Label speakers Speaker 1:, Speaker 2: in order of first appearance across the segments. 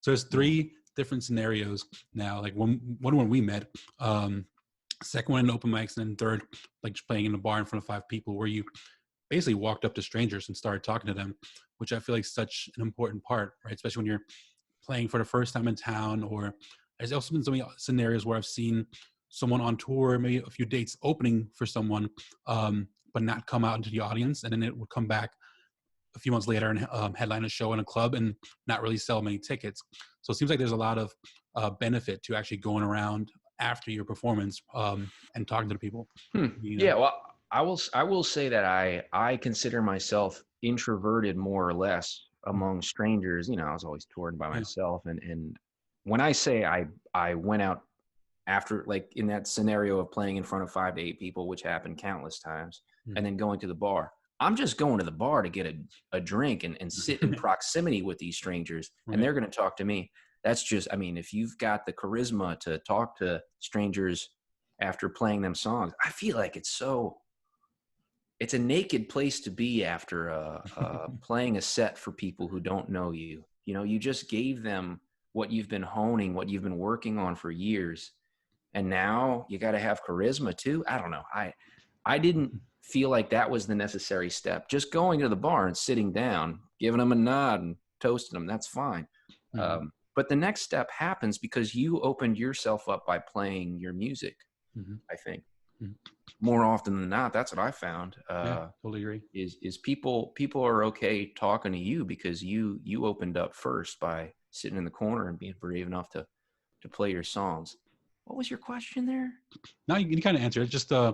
Speaker 1: So there's three different scenarios now. Like one when we met, second one in open mics, and then third, like just playing in a bar in front of 5 people, where you basically walked up to strangers and started talking to them, which I feel like is such an important part, right? Especially when you're playing for the first time in town. Or there's also been so many scenarios where I've seen someone on tour, maybe a few dates opening for someone, but not come out into the audience, and then it would come back a few months later and headline a show in a club and not really sell many tickets. So it seems like there's a lot of benefit to actually going around after your performance and talking to the people. You know?
Speaker 2: Yeah, well, I will say that I consider myself introverted more or less among strangers. You know, I was always touring by
Speaker 1: Yeah.
Speaker 2: myself, and when I say I went out after, like in that scenario of playing in front of 5 to 8 people, which happened countless times, and then going to the bar. I'm just going to the bar to get a drink and sit in proximity with these strangers, and
Speaker 1: Right.
Speaker 2: they're going to talk to me. That's just, I mean, if you've got the charisma to talk to strangers after playing them songs, I feel like it's a naked place to be after playing a set for people who don't know you. You know, you just gave them what you've been honing, what you've been working on for years. And now you got to have charisma too. I don't know. I didn't feel like that was the necessary step. Just going to the bar and sitting down, giving them a nod and toasting them, that's fine.
Speaker 1: Mm-hmm.
Speaker 2: But the next step happens because you opened yourself up by playing your music,
Speaker 1: Mm-hmm.
Speaker 2: I think.
Speaker 1: Mm-hmm.
Speaker 2: More often than not, that's what I found.
Speaker 1: Yeah, totally agree.
Speaker 2: Is people are okay talking to you because you opened up first by sitting in the corner and being brave enough to play your songs. What was your question there?
Speaker 1: Now you kind of answered it. Just I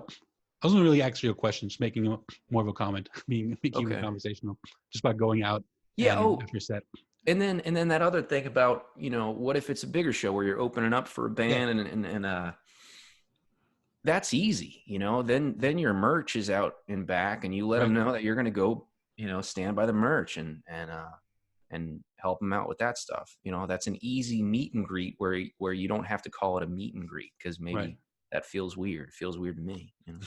Speaker 1: wasn't really asking you a question, just making more of a comment, making it
Speaker 2: Okay.
Speaker 1: conversational, just by going out
Speaker 2: Yeah.
Speaker 1: and
Speaker 2: Oh,
Speaker 1: after set.
Speaker 2: and then that other thing about, you know, what if it's a bigger show where you're opening up for a
Speaker 1: Yeah,
Speaker 2: band and that's easy, you know. Then your merch is out and back, and you let them
Speaker 1: right.
Speaker 2: know that you're going to go, you know, stand by the merch and help them out with that stuff. You know, that's an easy meet and greet where you don't have to call it a meet and greet, because
Speaker 1: Right.
Speaker 2: maybe that feels weird. It feels weird to me. You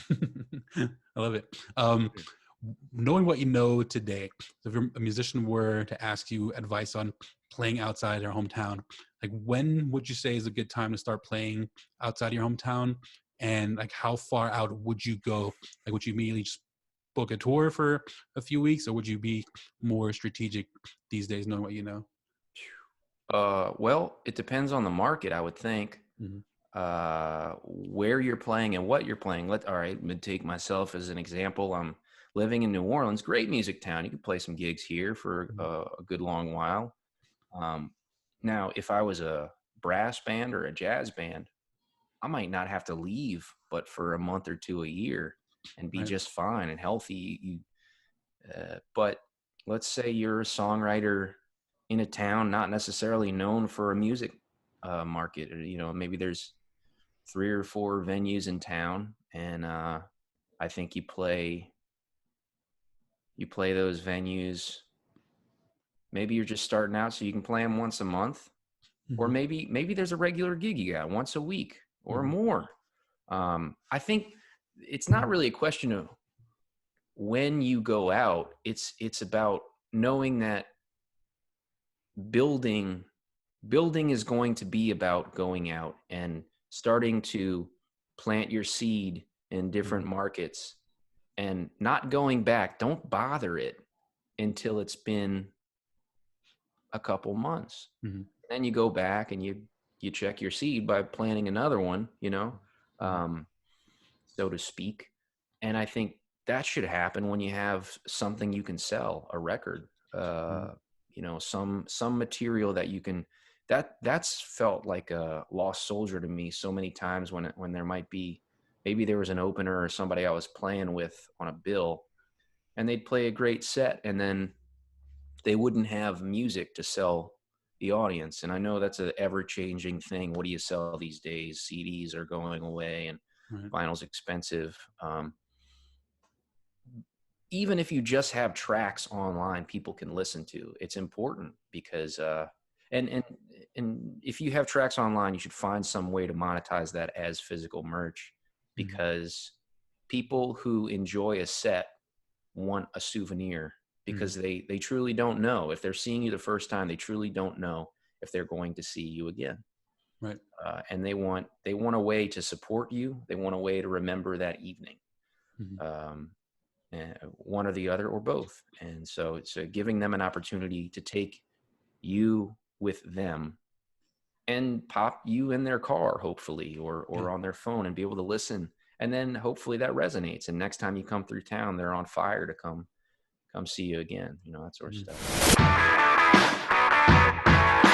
Speaker 2: know?
Speaker 1: I love it. Knowing what you know today, if a musician were to ask you advice on playing outside their hometown, like when would you say is a good time to start playing outside your hometown? And like how far out would you go? Like would you immediately just book a tour for a few weeks, or would you be more strategic these days knowing what you know?
Speaker 2: Well, it depends on the market, I would think.
Speaker 1: Mm-hmm.
Speaker 2: Where you're playing and what you're playing. All right, I'm gonna take myself as an example. I'm living in New Orleans, great music town. You can play some gigs here for a good long while. Um, Now, if I was a brass band or a jazz band, I might not have to leave, but for a month or two a year, and be
Speaker 1: Right.
Speaker 2: just fine and healthy. But let's say you're a songwriter in a town not necessarily known for a music market, or, you know, maybe there's 3 or 4 venues in town, and I think you play those venues. Maybe you're just starting out, so you can play them once a month, or
Speaker 1: Mm-hmm.
Speaker 2: maybe there's a regular gig you got once a week or
Speaker 1: Mm-hmm.
Speaker 2: more. I think it's not really a question of when you go out. It's about knowing that building building is going to be about going out and starting to plant your seed in different
Speaker 1: Mm-hmm.
Speaker 2: markets and not going back. Don't bother it until it's been a couple months.
Speaker 1: Mm-hmm.
Speaker 2: Then you go back and you check your seed by planting another one, you know,
Speaker 1: Mm-hmm.
Speaker 2: um, so to speak. And I think that should happen when you have something you can sell, a record,
Speaker 1: Mm-hmm.
Speaker 2: you know, some material that you can. That's felt like a lost soldier to me so many times when there might be, maybe there was an opener or somebody I was playing with on a bill, and they'd play a great set, and then they wouldn't have music to sell the audience. And I know that's an ever-changing thing. What do you sell these days? CDs are going away, and
Speaker 1: Right.
Speaker 2: vinyl's expensive. Even if you just have tracks online people can listen to, it's important because and and and if you have tracks online, you should find some way to monetize that as physical merch,
Speaker 1: Mm-hmm.
Speaker 2: because people who enjoy a set want a souvenir,
Speaker 1: Mm-hmm.
Speaker 2: because they truly don't know. If they're seeing you the first time, they truly don't know. if they're going to see you again.
Speaker 1: Right.
Speaker 2: And they want a way to support you. They want a way to remember that evening, and one or the other or both. And so giving them an opportunity to take you with them and pop you in their car, hopefully, or on their phone, and be able to listen. And then hopefully that resonates. And next time you come through town, they're on fire to come see you again, that sort of stuff.